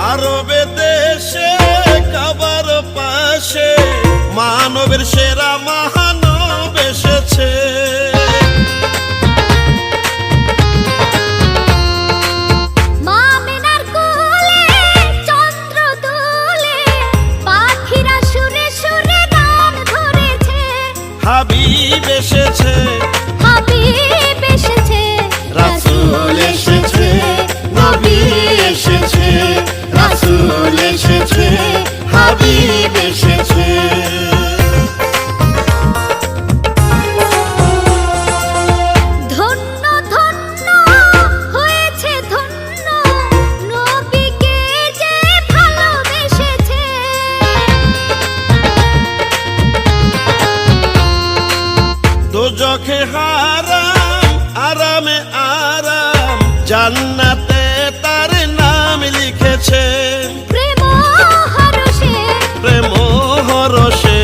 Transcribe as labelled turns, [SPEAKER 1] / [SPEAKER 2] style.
[SPEAKER 1] আরবে দেশে কাবার পাশে মানবের সেরা মহানব এসেছে। হাবিব এসেছে,
[SPEAKER 2] হাবিব এসেছে,
[SPEAKER 1] রাসূল এসেছে, নবী এসেছে, রাসূল এসেছে, হাবিব এসেছে।
[SPEAKER 2] ধন্য ধন্য হয়েছে ধন্য নবীকে যে ভালোবেসেছে।
[SPEAKER 1] দোজখে হারাম, আরামে আরাম, জান্নাতে তার নাম লিখেছে।
[SPEAKER 2] প্রেম হরষে,
[SPEAKER 1] প্রেম হরষে